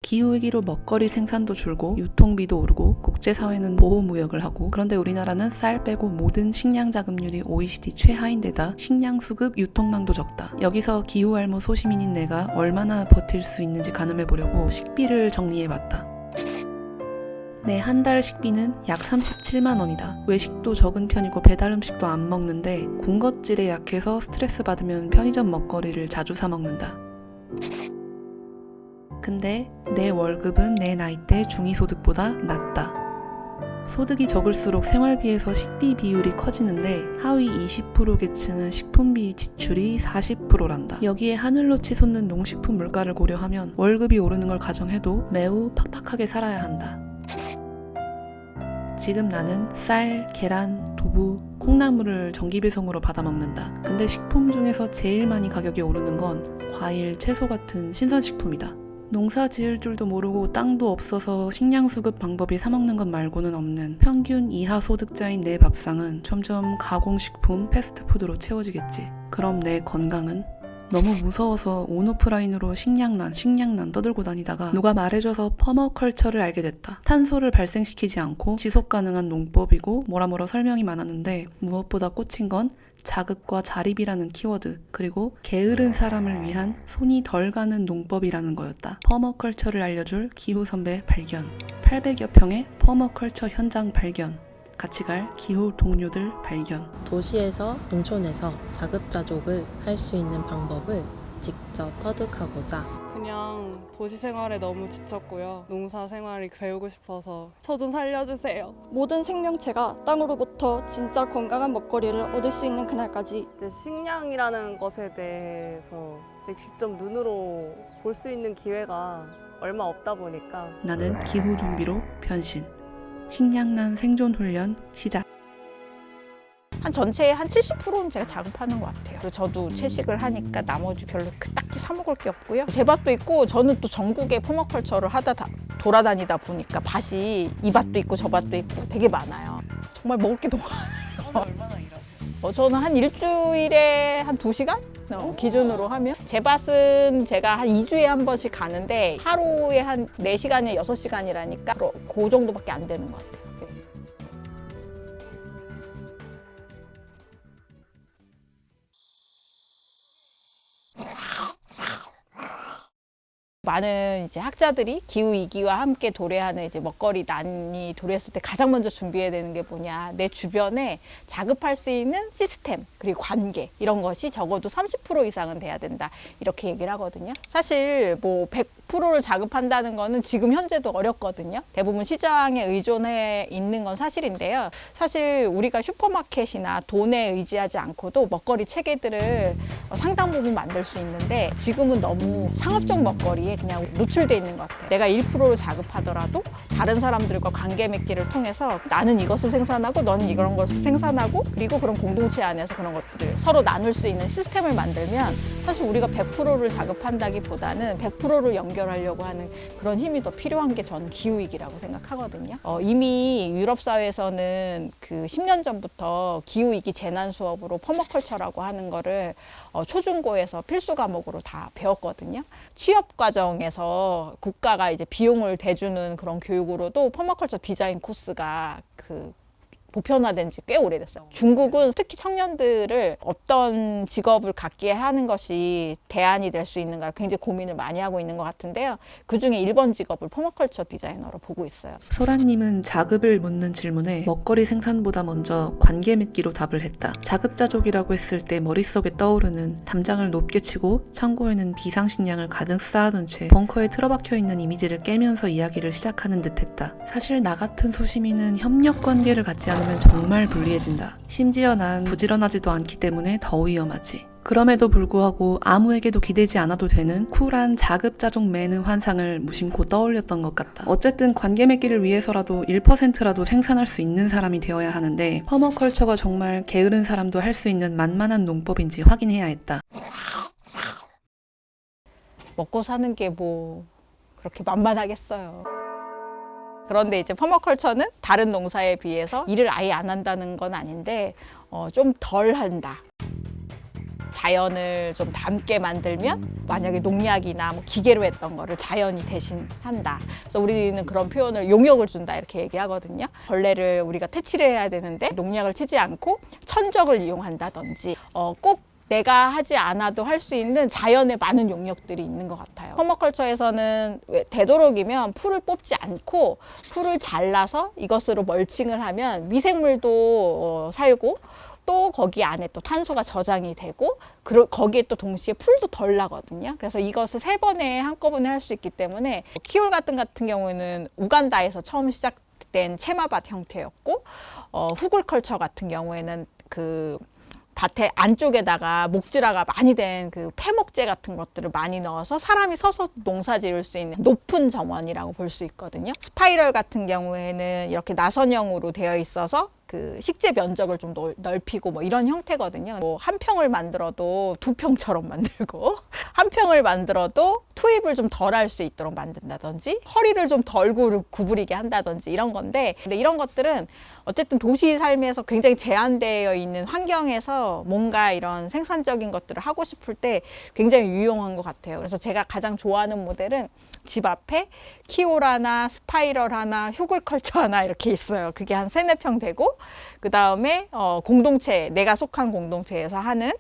기후위기로 먹거리 생산도 줄고 유통비도 오르고 국제사회는 보호무역을 하고, 그런데 우리나라는 쌀 빼고 모든 식량 자급률이 OECD 최하인데다 식량 수급 유통망도 적다. 여기서 기후알모 소시민인 내가 얼마나 버틸 수 있는지 가늠해보려고 식비를 정리해봤다. 내 한 달 식비는 약 37만 원이다. 외식도 적은 편이고 배달 음식도 안 먹는데 군것질에 약해서 스트레스 받으면 편의점 먹거리를 자주 사 먹는다. 근데 내 월급은 내 나이대 중위소득보다 낮다. 소득이 적을수록 생활비에서 식비 비율이 커지는데 하위 20% 계층은 식품비 지출이 40%란다. 여기에 하늘로 치솟는 농식품 물가를 고려하면 월급이 오르는 걸 가정해도 매우 팍팍하게 살아야 한다. 지금 나는 쌀, 계란, 두부, 콩나물을 정기배송으로 받아 먹는다. 근데 식품 중에서 제일 많이 가격이 오르는 건 과일, 채소 같은 신선식품이다. 농사 지을 줄도 모르고 땅도 없어서 식량 수급 방법이 사 먹는 것 말고는 없는 평균 이하 소득자인 내 밥상은 점점 가공식품, 패스트푸드로 채워지겠지. 그럼 내 건강은? 너무 무서워서 온오프라인으로 식량난 떠들고 다니다가 누가 말해줘서 퍼머컬처를 알게 됐다. 탄소를 발생시키지 않고 지속가능한 농법이고 뭐라 설명이 많았는데 무엇보다 꽂힌 건 자급과 자립이라는 키워드, 그리고 게으른 사람을 위한 손이 덜 가는 농법이라는 거였다. 퍼머컬처를 알려줄 기후 선배 발견. 800여 평의 퍼머컬처 현장 발견. 같이 갈 기후 동료들 발견. 도시에서 농촌에서 자급자족을 할 수 있는 방법을 직접 터득하고자 그냥 도시 생활에 너무 지쳤고요. 농사 생활이 배우고 싶어서 저 좀 살려주세요. 모든 생명체가 땅으로부터 진짜 건강한 먹거리를 얻을 수 있는 그날까지 이제 식량이라는 것에 대해서 이제 직접 눈으로 볼 수 있는 기회가 얼마 없다 보니까 나는 기후 좀비로 변신. 식량난 생존 훈련 시작. 한 전체의 한 70%는 제가 자급하는 것 같아요. 그리고 저도 채식을 하니까 나머지 별로 딱히 사 먹을 게 없고요. 제 밭도 있고 저는 또 전국에 퍼머컬처를 돌아다니다 보니까 밭이 이 밭도 있고 저 밭도 있고 되게 많아요. 정말 먹을 게 너무 많아요. 얼마나 일하세요? 저는 한 일주일에 한 2시간? 기준으로 하면 제 밭은 제가 한 2주에 한 번씩 가는데 하루에 한 4시간에 6시간이라니까 그 정도밖에 안 되는 것 같아요. 많은 이제 학자들이 기후 위기와 함께 도래하는 이제 먹거리 난이 도래했을 때 가장 먼저 준비해야 되는 게 뭐냐, 내 주변에 자급할 수 있는 시스템 그리고 관계, 이런 것이 적어도 30% 이상은 돼야 된다, 이렇게 얘기를 하거든요. 사실 뭐 100%를 자급한다는 거는 지금 현재도 어렵거든요. 대부분 시장에 의존해 있는 건 사실인데요. 사실 우리가 슈퍼마켓이나 돈에 의지하지 않고도 먹거리 체계들을 상당 부분 만들 수 있는데 지금은 너무 상업적 먹거리에 그냥 노출돼 있는 것 같아요. 내가 1%를 자급하더라도 다른 사람들과 관계 맺기를 통해서 나는 이것을 생산하고 너는 이런 것을 생산하고, 그리고 그런 공동체 안에서 그런 것들을 서로 나눌 수 있는 시스템을 만들면 사실 우리가 100%를 자급한다기보다는 100%를 연결하려고 하는 그런 힘이 더 필요한 게 저는 기후위기라고 생각하거든요. 이미 유럽 사회에서는 그 10년 전부터 기후위기 재난 수업으로 퍼머컬처라고 하는 거를 초중고에서 필수 과목으로 다 배웠거든요. 취업 과정에서 국가가 이제 비용을 대주는 그런 교육으로도 퍼머컬처 디자인 코스가 보편화된 지 꽤 오래됐어요. 중국은 특히 청년들을 어떤 직업을 갖게 하는 것이 대안이 될 수 있는가 굉장히 고민을 많이 하고 있는 것 같은데요. 그중에 1번 직업을 퍼머컬처 디자이너로 보고 있어요. 소라님은 자급을 묻는 질문에 먹거리 생산보다 먼저 관계 맺기로 답을 했다. 자급자족이라고 했을 때 머릿속에 떠오르는 담장을 높게 치고 창고에는 비상식량을 가득 쌓아둔 채 벙커에 틀어박혀 있는 이미지를 깨면서 이야기를 시작하는 듯했다. 사실 나 같은 소시민은 협력 관계를 갖지 않으면 정말 불리해진다. 심지어 난 부지런하지도 않기 때문에 더 위험하지. 그럼에도 불구하고 아무에게도 기대지 않아도 되는 쿨한 자급자족 매는 환상을 무심코 떠올렸던 것 같다. 어쨌든 관계 맺기를 위해서라도 1%라도 생산할 수 있는 사람이 되어야 하는데 퍼머컬처가 정말 게으른 사람도 할 수 있는 만만한 농법인지 확인해야 했다. 먹고 사는 게 뭐 그렇게 만만하겠어요. 그런데 이제 퍼머컬처는 다른 농사에 비해서 일을 아예 안 한다는 건 아닌데 좀 덜 한다. 자연을 좀 닮게 만들면 만약에 농약이나 뭐 기계로 했던 거를 자연이 대신한다. 그래서 우리는 그런 표현을 용역을 준다 이렇게 얘기하거든요. 벌레를 우리가 퇴치를 해야 되는데 농약을 치지 않고 천적을 이용한다든지 꼭 내가 하지 않아도 할 수 있는 자연의 많은 용역들이 있는 것 같아요. 퍼머컬처에서는 되도록이면 풀을 뽑지 않고 풀을 잘라서 이것으로 멀칭을 하면 미생물도 살고 또 거기 안에 또 탄소가 저장이 되고 거기에 또 동시에 풀도 덜 나거든요. 그래서 이것을 3번에 한꺼번에 할 수 있기 때문에 키올 같은 경우에는 우간다에서 처음 시작된 채마밭 형태였고 후굴컬처 같은 경우에는 그 밭의 안쪽에다가 목질화가 많이 된 그 폐목재 같은 것들을 많이 넣어서 사람이 서서 농사 지을 수 있는 높은 정원이라고 볼 수 있거든요. 스파이럴 같은 경우에는 이렇게 나선형으로 되어 있어서 그 식재 면적을 좀 넓히고 뭐 이런 형태거든요. 뭐 한 평을 만들어도 2평처럼 만들고 한 평을 만들어도 투입을 좀 덜 할 수 있도록 만든다든지 허리를 좀 덜 구부리게 한다든지 이런 건데, 근데 이런 것들은 어쨌든 도시 삶에서 굉장히 제한되어 있는 환경에서 뭔가 이런 생산적인 것들을 하고 싶을 때 굉장히 유용한 것 같아요. 그래서 제가 가장 좋아하는 모델은 집 앞에 키올 하나, 스파이럴 하나, 휴글컬처 하나 이렇게 있어요. 그게 한 3-4평 되고, 그 다음에 공동체, 내가 속한 공동체에서 하는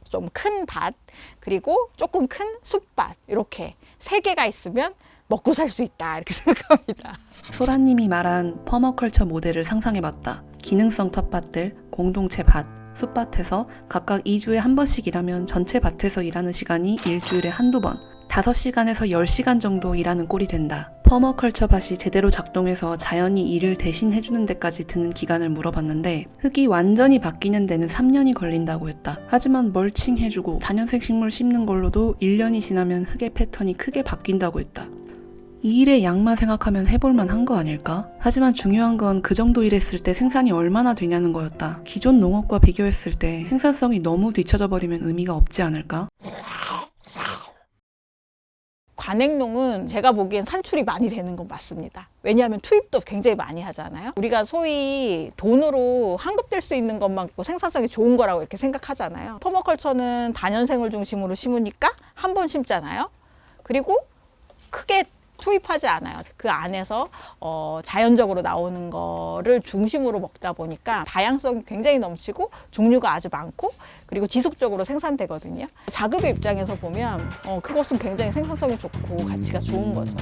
좀 큰 밭, 그리고 조금 큰 숲밭, 이렇게 3개가 있으면 먹고 살 수 있다 이렇게 생각합니다. 소라님이 말한 퍼머컬처 모델을 상상해봤다. 기능성 텃밭들, 공동체 밭, 숲밭에서 각각 2주에 한 번씩 일하면 전체 밭에서 일하는 시간이 일주일에 1-2번, 5시간에서 10시간 정도 일하는 꼴이 된다. 퍼머컬처 밭이 제대로 작동해서 자연이 일을 대신 해주는 데까지 드는 기간을 물어봤는데 흙이 완전히 바뀌는 데는 3년이 걸린다고 했다. 하지만 멀칭해주고 다년생 식물 심는 걸로도 1년이 지나면 흙의 패턴이 크게 바뀐다고 했다. 이 일의 양만 생각하면 해볼만 한 거 아닐까? 하지만 중요한 건 그 정도 일했을 때 생산이 얼마나 되냐는 거였다. 기존 농업과 비교했을 때 생산성이 너무 뒤처져 버리면 의미가 없지 않을까? 관행농은 제가 보기엔 산출이 많이 되는 건 맞습니다. 왜냐하면 투입도 굉장히 많이 하잖아요. 우리가 소위 돈으로 환급될 수 있는 것만 생산성이 좋은 거라고 이렇게 생각하잖아요. 퍼머컬처는 다년생을 중심으로 심으니까 한 번 심잖아요. 그리고 크게 투입하지 않아요. 그 안에서 자연적으로 나오는 거를 중심으로 먹다 보니까 다양성이 굉장히 넘치고 종류가 아주 많고 그리고 지속적으로 생산되거든요. 자급의 입장에서 보면 그것은 굉장히 생산성이 좋고 가치가 좋은 거죠.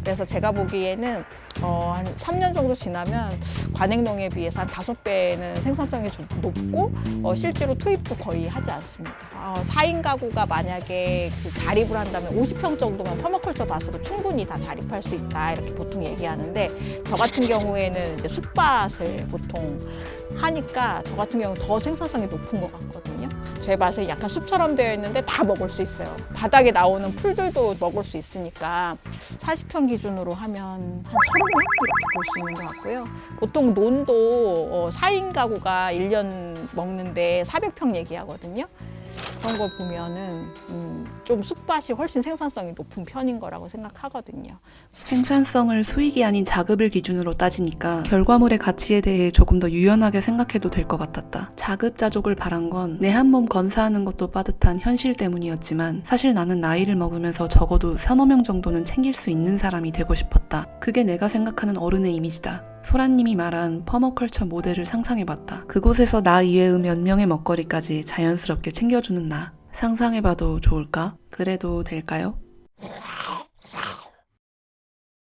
그래서 제가 보기에는 한 3년 정도 지나면 관행농에 비해서 한 5배는 생산성이 높고 실제로 투입도 거의 하지 않습니다. 4인 가구가 만약에 그 자립을 한다면 50평 정도면 퍼머컬처 밭으로 충분히 다 자립할 수 있다 이렇게 보통 얘기하는데, 저 같은 경우에는 이제 숲밭을 보통 하니까 저 같은 경우는 더 생산성이 높은 것 같거든요. 제 밭에 약간 숲처럼 되어 있는데 다 먹을 수 있어요. 바닥에 나오는 풀들도 먹을 수 있으니까 40평 기준으로 하면 한 30명 이렇게 볼 수 있는 것 같고요. 보통 논도 4인 가구가 1년 먹는데 400평 얘기하거든요. 그런 걸 보면은 좀 숲밭이 훨씬 생산성이 높은 편인 거라고 생각하거든요. 생산성을 수익이 아닌 자급을 기준으로 따지니까 결과물의 가치에 대해 조금 더 유연하게 생각해도 될 것 같았다. 자급자족을 바란 건 내 한 몸 건사하는 것도 빠듯한 현실 때문이었지만 사실 나는 나이를 먹으면서 적어도 3-4명 정도는 챙길 수 있는 사람이 되고 싶었다. 그게 내가 생각하는 어른의 이미지다. 소라님이 말한 퍼머컬처 모델을 상상해봤다. 그곳에서 나 이외의 몇 명의 먹거리까지 자연스럽게 챙겨주는 나. 상상해봐도 좋을까? 그래도 될까요?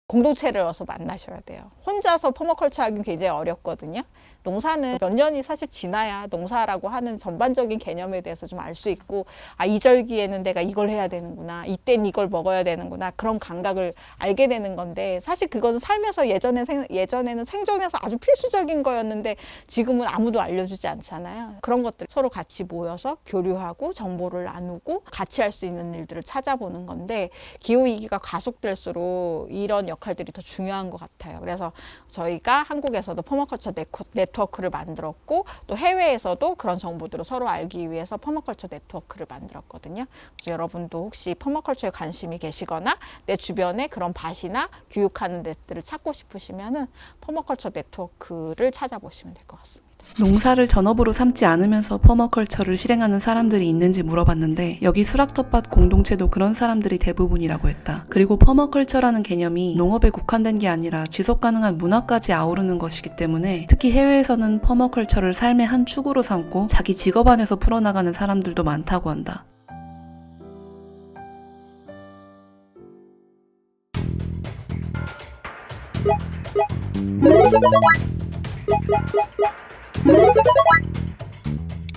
공동체를 어서 만나셔야 돼요. 혼자서 퍼머컬처 하기는 굉장히 어렵거든요. 농사는 몇 년이 사실 지나야 농사라고 하는 전반적인 개념에 대해서 좀 알 수 있고, 이 절기에는 내가 이걸 해야 되는구나, 이땐 이걸 먹어야 되는구나, 그런 감각을 알게 되는 건데, 사실 그거는 삶에서 예전에는 생존에서 아주 필수적인 거였는데 지금은 아무도 알려주지 않잖아요. 그런 것들 서로 같이 모여서 교류하고 정보를 나누고 같이 할 수 있는 일들을 찾아보는 건데, 기후위기가 가속될수록 이런 역할들이 더 중요한 것 같아요. 그래서 저희가 한국에서도 퍼머컬처 네트워크를 만들었고, 또 해외에서도 그런 정보들을 서로 알기 위해서 퍼머컬처 네트워크를 만들었거든요. 그래서 여러분도 혹시 퍼머컬처에 관심이 계시거나 내 주변에 그런 밭이나 교육하는 데들을 찾고 싶으시면은 퍼머컬처 네트워크를 찾아보시면 될 것 같습니다. 농사를 전업으로 삼지 않으면서 퍼머컬처를 실행하는 사람들이 있는지 물어봤는데 여기 수락텃밭 공동체도 그런 사람들이 대부분이라고 했다. 그리고 퍼머컬처라는 개념이 농업에 국한된 게 아니라 지속 가능한 문화까지 아우르는 것이기 때문에 특히 해외에서는 퍼머컬처를 삶의 한 축으로 삼고 자기 직업 안에서 풀어나가는 사람들도 많다고 한다.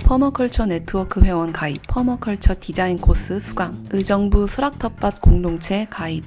퍼머컬처 네트워크 회원 가입, 퍼머컬처 디자인 코스 수강, 의정부 수락텃밭 공동체 가입.